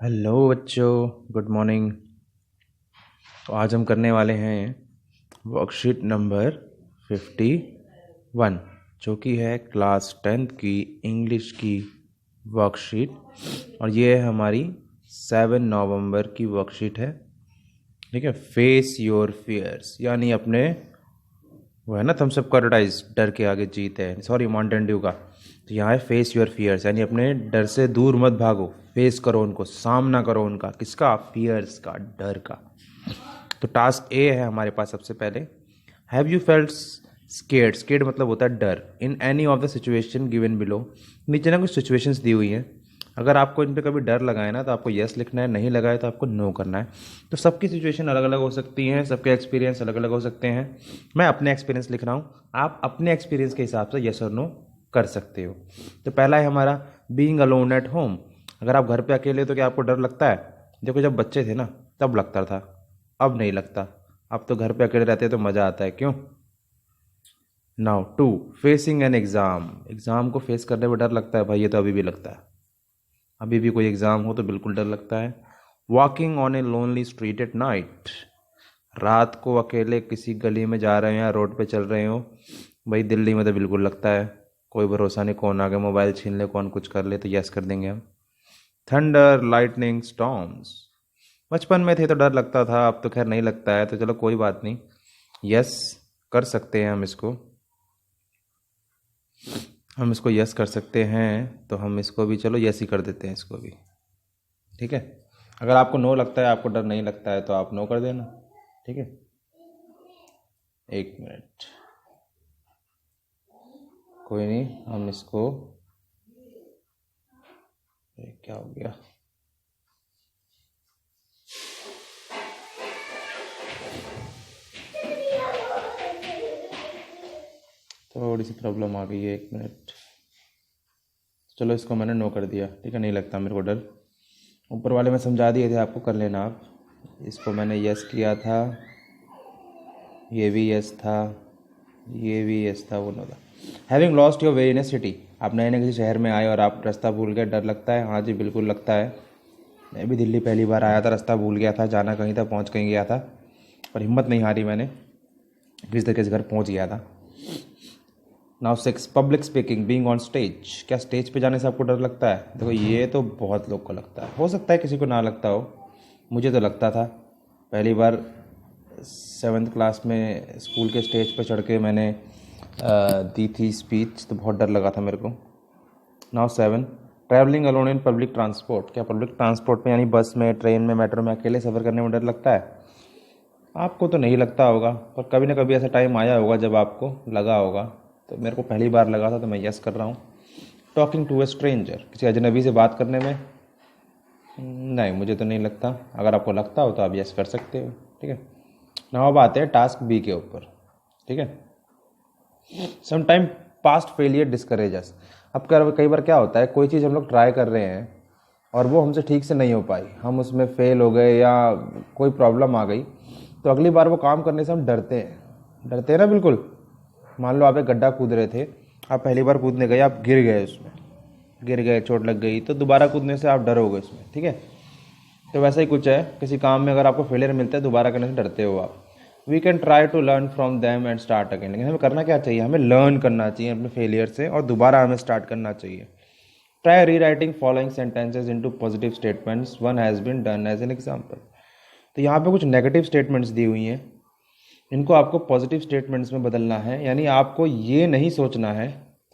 Hello बच्चों, good morning. तो आज हम करने वाले हैं वर्कशीट नंबर 51, जो कि है क्लास 10th की इंग्लिश की वर्कशीट। और ये है हमारी 7 नवंबर की वर्कशीट है। ठीक है, फेस योर फियर्स, यानी अपने वो है ना थम्स अप का एडवर्टाइज, डर के आगे जीत है, सॉरी माउंटेन ड्यू का। तो यहाँ है फेस योर फियर्स, यानी अपने डर से दूर मत भागो, फेस करो उनको, सामना करो उनका, किसका? फियर्स का, डर का। तो टास्क ए है हमारे पास सबसे पहले। Have you felt scared? Scared मतलब होता है डर। In any of the situation given below, नीचे ना कुछ सिचुएशंस दी हुई हैं। अगर आपको इन पे कभी डर लगा है ना, तो आपको यस लिखना है, नहीं लगा है तो आपको नो करना है। तो सबकी सिचुएशन अलग अलग हो सकती हैं, सबके एक्सपीरियंस अलग अलग हो सकते हैं। मैं अपने एक्सपीरियंस लिख रहा हूँ, आप अपने एक्सपीरियंस के हिसाब से यस और नो कर सकते हो। तो पहला है हमारा बीइंग अलोन एट होम। अगर आप घर पे अकेले हो तो क्या आपको डर लगता है? देखो, जब बच्चे थे ना तब लगता था, अब नहीं लगता। अब तो घर पे अकेले रहते हैं तो मज़ा आता है, क्यों? Now two, facing an exam. Exam को फेस करने में डर लगता है भाई, ये तो अभी भी लगता है। अभी भी कोई एग्ज़ाम हो तो बिल्कुल डर लगता है। Walking on a lonely street at night. रात को अकेले किसी गली में जा रहे हो या रोड पे चल रहे हो, भाई दिल्ली में तो बिल्कुल लगता है। कोई भरोसा नहीं, कौन आगे मोबाइल छीन ले, कौन कुछ कर ले, तो यस कर देंगे हम। Thunder lightning storms. बचपन में थे तो डर लगता था, अब तो खैर नहीं लगता है, तो चलो कोई बात नहीं, यस कर सकते हैं हम इसको यस कर सकते हैं। तो हम इसको भी चलो यस ही कर देते हैं, इसको भी। ठीक है, अगर आपको नो लगता है, आपको डर नहीं लगता है, तो आप नो कर देना। ठीक है, एक मिनट, कोई नहीं, हम इसको, ये क्या हो गया? थोड़ी सी प्रॉब्लम आ गई है, एक मिनट। चलो इसको मैंने नो कर दिया, ठीक है, नहीं लगता मेरे को डर। ऊपर वाले में समझा दिए थे आपको, कर लेना आप। इसको मैंने यस किया था, ये भी यस था, ये भी यस था, वो नो था। Having lost your way in A city. आप नए नए किसी शहर में आए और आप रास्ता भूल गए, डर लगता है? हाँ जी, बिल्कुल लगता है। मैं भी दिल्ली पहली बार आया था, रास्ता भूल गया था, जाना कहीं था, पहुंच कहीं गया था, पर हिम्मत नहीं हारी मैंने, किस तरीके से घर पहुंच गया था। Now 6, public speaking, being on stage. क्या स्टेज पे जाने से आपको डर लगता है? देखो, ये तो बहुत लोग को लगता है, हो सकता है किसी को ना लगता हो, मुझे तो लगता था। पहली बार 7th क्लास में स्कूल के स्टेज पर चढ़ के मैंने दी थी स्पीच, तो बहुत डर लगा था मेरे को। Now 7, travelling alone in public transport. क्या पब्लिक ट्रांसपोर्ट में, यानी बस में, ट्रेन में, मेट्रो में अकेले सफ़र करने में डर लगता है? आपको तो नहीं लगता होगा, पर कभी ना कभी ऐसा टाइम आया होगा जब आपको लगा होगा। तो मेरे को पहली बार लगा था, तो मैं यस कर रहा हूँ। टॉकिंग टू ए स्ट्रेंजर, किसी अजनबी से बात करने में, नहीं, मुझे तो नहीं लगता। अगर आपको लगता हो तो आप यस कर सकते हो। ठीक है, ना अब आते हैं टास्क बी के ऊपर। ठीक है, समटाइम पास्ट फेलियर डिस्करेजस। अब कई बार क्या होता है, कोई चीज़ हम लोग ट्राई कर रहे हैं और वो हमसे ठीक से नहीं हो पाई, हम उसमें फेल हो गए या कोई प्रॉब्लम आ गई, तो अगली बार वो काम करने से हम डरते हैं ना, बिल्कुल। मान लो आप एक गड्ढा कूद रहे थे, आप पहली बार कूदने गए, आप गिर गए उसमें, गिर गए, चोट लग गई, तो दोबारा कूदने से आप डरोगे उसमें। ठीक है, तो वैसा ही कुछ है, किसी काम में अगर आपको फेलियर मिलता है, दोबारा करने से डरते हो आप। We can try to learn from them and start again. लेकिन हमें करना क्या चाहिए? हमें लर्न करना चाहिए अपने फेलियर से और दोबारा हमें स्टार्ट करना चाहिए। Try rewriting following sentences into positive statements, one has been done as an example. तो यहाँ पे कुछ नेगेटिव स्टेटमेंट्स दी हुई हैं, इनको आपको पॉजिटिव स्टेटमेंट्स में बदलना है। यानी आपको ये नहीं सोचना है,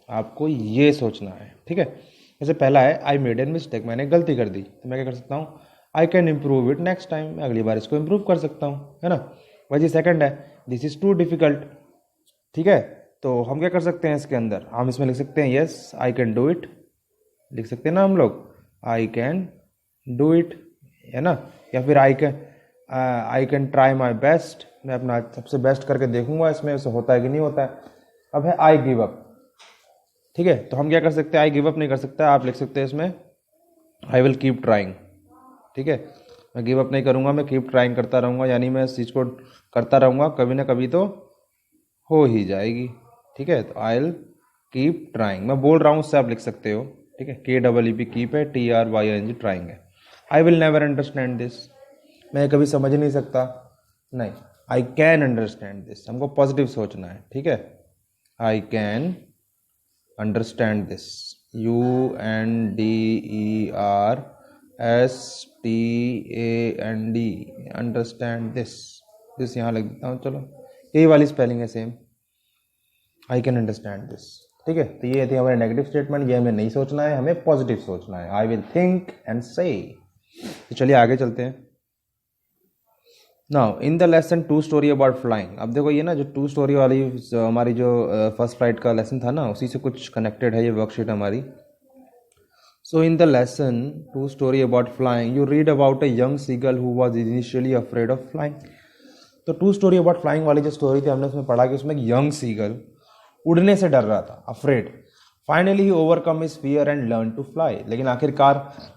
आपको ये सोचना है। ठीक है, जैसे पहला है, आई मेड एन मिस्टेक, मैंने गलती कर दी, तो मैं क्या कर सकता हूँ? I can improve it next time, मैं अगली बार इसको इम्प्रूव कर सकता हूँ, है ना। वही सेकंड है, दिस इज़ टू डिफिकल्ट। ठीक है, तो हम क्या कर सकते हैं इसके अंदर? हम इसमें लिख सकते हैं, yes I can do it, लिख सकते हैं ना हम लोग, आई कैन डू इट, है ना। या फिर I can try my best, मैं अपना सबसे बेस्ट करके देखूंगा इसमें उसे होता है कि नहीं होता है। अब है आई गिव अप। ठीक है, तो हम क्या कर सकते हैं? आई गिव अप नहीं कर सकता, आप लिख सकते हैं इसमें, आई विल कीप ट्राइंग। ठीक है, मैं गिव अप नहीं करूंगा, मैं कीप ट्राइंग करता रहूंगा, यानी मैं इस चीज़ को करता रहूंगा, कभी ना कभी तो हो ही जाएगी। ठीक है, तो आई विल कीप ट्राइंग, मैं बोल रहा हूँ, उससे आप लिख सकते हो। ठीक है, KEEP, कीप है, TRYING ट्राइंग है। I will never understand this, मैं कभी समझ नहीं सकता, नहीं, आई कैन अंडरस्टैंड दिस, हमको पॉजिटिव सोचना है, ठीक है। I can understand this, UNDERSTAND, understand this यहाँ लिख देता हूँ, चलो यही वाली स्पेलिंग है same, I can understand this, ठीक है। तो ये थी हमारे नेगेटिव स्टेटमेंट, ये हमें नहीं सोचना है, हमें पॉजिटिव सोचना है, आई विल थिंक एंड से। तो चलिए आगे चलते हैं। Now in the lesson two story about flying, अब देखो ये ना जो टू स्टोरी वाली हमारी जो फर्स्ट फ्लाइट का लेसन था ना, उसी से कुछ कनेक्टेड है ये वर्कशीट हमारी। So in the lesson two story about flying you read about a young seagull who was initially afraid of flying. तो टू स्टोरी अबाउट फ्लाइंग वाली जो स्टोरी थी हमने उसमें पढ़ा कि उसमें एक यंग सीगल उड़ने से डर रहा था, afraid. Finally he overcome his fear and learn to fly, लेकिन आखिरकार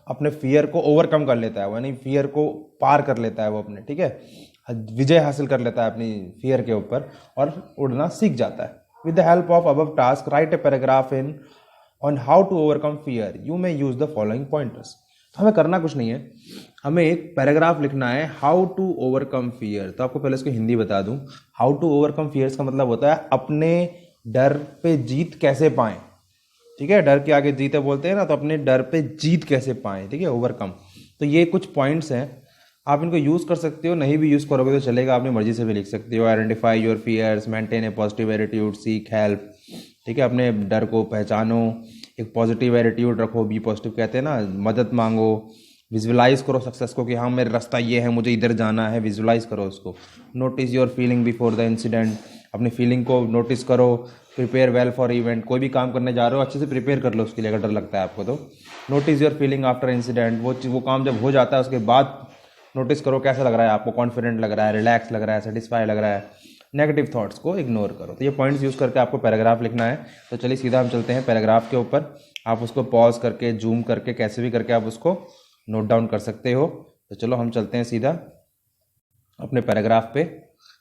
अपने फियर को ओवरकम कर लेता है, यानी फियर को पार कर लेता है वो अपने, ठीक है, विजय हासिल कर लेता है अपनी फियर के ऊपर और उड़ना सीख जाता है। With the help of above task write a paragraph in on how to overcome fear, you may use the following pointers. तो हमें करना कुछ नहीं है, हमें एक पैराग्राफ लिखना है हाउ टू ओवरकम फियर। तो आपको पहले इसको हिंदी बता दूं, हाउ टू ओवरकम फियर्स का मतलब होता है अपने डर पे जीत कैसे पाएं, ठीक है, डर के आगे जीत है बोलते हैं ना, तो अपने डर पे जीत कैसे पाएं, ठीक है, ओवरकम। तो ये कुछ पॉइंट्स हैं, आप इनको यूज़ कर सकते हो, नहीं भी यूज़ करोगे तो चलेगा, अपनी मर्जी से भी लिख सकते हो। Identify your fears, maintain a positive attitude, seek help, ठीक है, अपने डर को पहचानो, एक पॉजिटिव एटीट्यूड रखो, बी पॉजिटिव कहते हैं ना, मदद मांगो, विजुअलाइज करो सक्सेस को कि हाँ मेरा रास्ता ये है, मुझे इधर जाना है, विजुअलाइज करो उसको। Notice your feeling before the incident, अपनी फीलिंग को नोटिस करो। प्रिपेयर वेल फॉर इवेंट, कोई भी काम करने जा रहे हो अच्छे से प्रिपेयर कर लो उसके लिए अगर डर लगता है आपको तो। Notice your feeling after incident, वो काम जब हो जाता है उसके बाद नोटिस करो कैसा लग रहा है आपको, कॉन्फिडेंट लग रहा है, रिलैक्स लग रहा है, सेटिस्फाई लग रहा है। नेगेटिव थॉट्स को इग्नोर करो। तो ये पॉइंट्स यूज़ करके आपको पैराग्राफ लिखना है। तो चलिए सीधा हम चलते हैं पैराग्राफ के ऊपर, आप उसको पॉज करके जूम करके कैसे भी करके आप उसको नोट डाउन कर सकते हो। तो चलो हम चलते हैं सीधा अपने पैराग्राफ पे।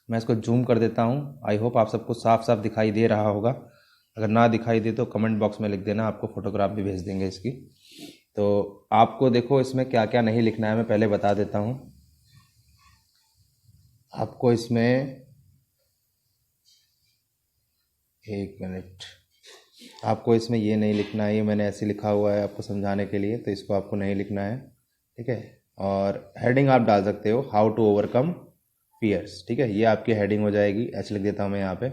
मैं इसको जूम कर देता हूँ, आई होप आप सबको साफ साफ दिखाई दे रहा होगा, अगर ना दिखाई दे तो कमेंट बॉक्स में लिख देना, आपको फोटोग्राफ भी भेज देंगे इसकी। तो आपको देखो इसमें क्या क्या नहीं लिखना है, मैं पहले बता देता हूँ आपको। इसमें एक मिनट, आपको इसमें ये नहीं लिखना है, ये मैंने ऐसे लिखा हुआ है आपको समझाने के लिए, तो इसको आपको नहीं लिखना है, ठीक है। और हेडिंग आप डाल सकते हो हाउ टू ओवरकम फियर्स, ठीक है, ये आपकी हेडिंग हो जाएगी, ऐसे लिख देता हूँ मैं यहाँ पे।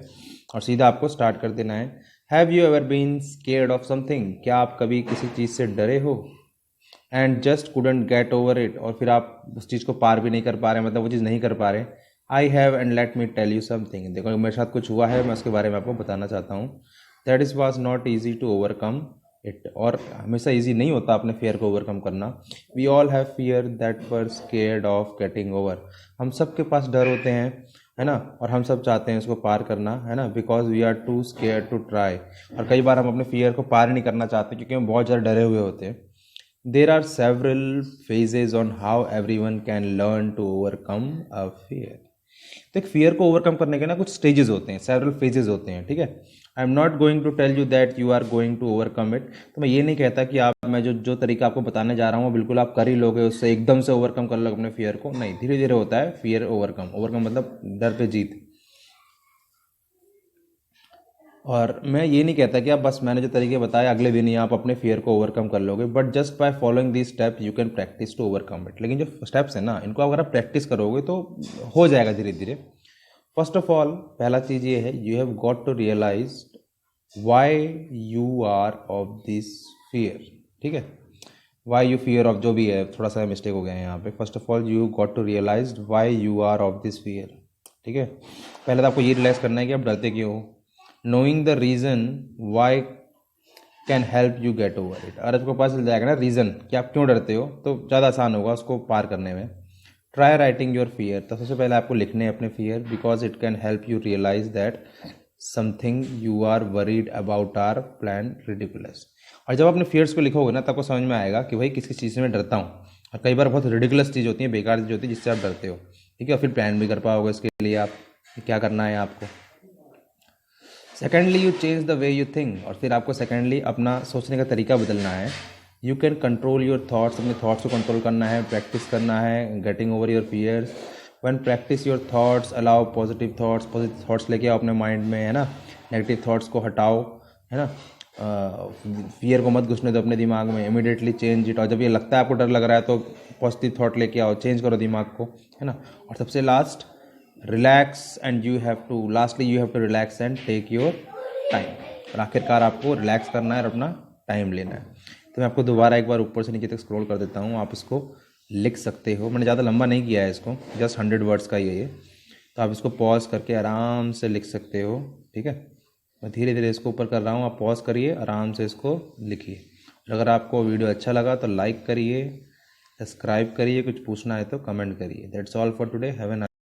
और सीधा आपको स्टार्ट कर देना है। Have you ever been scared of something, क्या आप कभी किसी चीज़ से डरे हो? And just couldn't get over it, और फिर आप उस चीज़ को पार भी नहीं कर पा रहे, मतलब वो चीज़ नहीं कर पा रहे। I have and let me tell you something, देखो मेरे साथ कुछ हुआ है, मैं उसके बारे में आपको बताना चाहता हूँ। That is was not easy to overcome it, और हमेशा ईजी नहीं होता अपने फियर को ओवरकम करना। We all have fear that we're scared of getting over, हम सब के पास डर होते हैं, है ना, और हम सब चाहते हैं उसको पार करना, है ना, because we are too scared to try. और कई बार हम अपने फियर को पार नहीं करना चाहते क्योंकि हम बहुत ज़्यादा डरे हुए होते हैं। There are several phases on how everyone can learn to overcome a fear. तो एक फियर को ओवरकम करने के ना कुछ स्टेजेस होते हैं, सेवरल फेजेस होते हैं, ठीक है। I am not going to tell you that you are going to overcome it, तो मैं ये नहीं कहता कि आप, मैं जो तरीका आपको बताने जा रहा हूँ बिल्कुल आप कर ही लोगे, उससे एकदम से ओवरकम कर लोगे अपने फियर को, नहीं, धीरे धीरे होता है फियर ओवरकम। ओवरकम मतलब डर पे जीत। और मैं ये नहीं कहता कि आप बस मैंने जो तरीके बताए अगले दिन ही आप अपने फियर को ओवरकम कर लोगे, but just by following these steps you can practise to overcome it. लेकिन जो स्टेप्स हैं ना, इनको अगर आप प्रैक्टिस करोगे तो हो जाएगा धीरे धीरे। फर्स्ट ऑफ ऑल पहला चीज़ ये है, you have got to realise why you are of this fear, ठीक है, वाई यू फियर ऑफ, जो भी है, थोड़ा सा मिस्टेक हो गया है यहाँ पे। First of all you got to realise why you are of this fear, ठीक है। पहले तो आपको ये रियलाइज करना है कि आप डरते क्यों हो। Knowing the reason why can help you get over it, अगर आपको पता चल जाएगा ना रीज़न कि आप क्यों डरते हो तो ज़्यादा आसान होगा उसको पार करने में। ट्राई राइटिंग योर फियर, तो सबसे पहले आपको लिखने अपने fear, because it can help you realise that something you are worried about are plain ridiculous. और जब अपने फियर्स को लिखोगे ना, तब आपको समझ में आएगा कि भाई किस किस चीज़ से मैं डरता हूँ। और कई बार बहुत रिडिकुलस चीज़ होती है, बेकार चीज़ होती है जिससे आप डरते हो, ठीक है, और फिर प्लान भी कर पाओगे इसके लिए आप क्या करना है आपको। Secondly you change the way you think, और फिर आपको सेकेंडली अपना सोचने का तरीका बदलना है। You can control your thoughts, अपने थाट्स को कंट्रोल करना है, प्रैक्टिस करना है getting over your fears. When practice your thoughts allow positive thoughts लेके आओ अपने माइंड में, है ना, नेगेटिव थाट्स को हटाओ, है ना, फियर को मत घुसने दो अपने दिमाग में, इमीडिएटली चेंज इट। और जब ये लगता है आपको डर लग रहा है तो पॉजिटिव थाट लेके आओ, चेंज करो दिमाग को, है ना। और सबसे last, relax and you have to relax and take your time. और आखिरकार आपको रिलैक्स करना है और अपना टाइम लेना है। तो मैं आपको दोबारा एक बार ऊपर से नीचे तक स्क्रॉल कर देता हूँ, आप इसको लिख सकते हो। मैंने ज़्यादा लंबा नहीं किया है इसको, जस्ट 100 वर्ड्स का ही है ये। तो आप इसको पॉज करके आराम से लिख सकते हो, ठीक है। मैं धीरे धीरे इसको ऊपर कर रहा हूँ, आप पॉज करिए, आराम से इसको लिखिए। और अगर आपको वीडियो अच्छा लगा तो लाइक करिए, सब्सक्राइब करिए, कुछ पूछना है तो कमेंट करिए। That's all for today, have an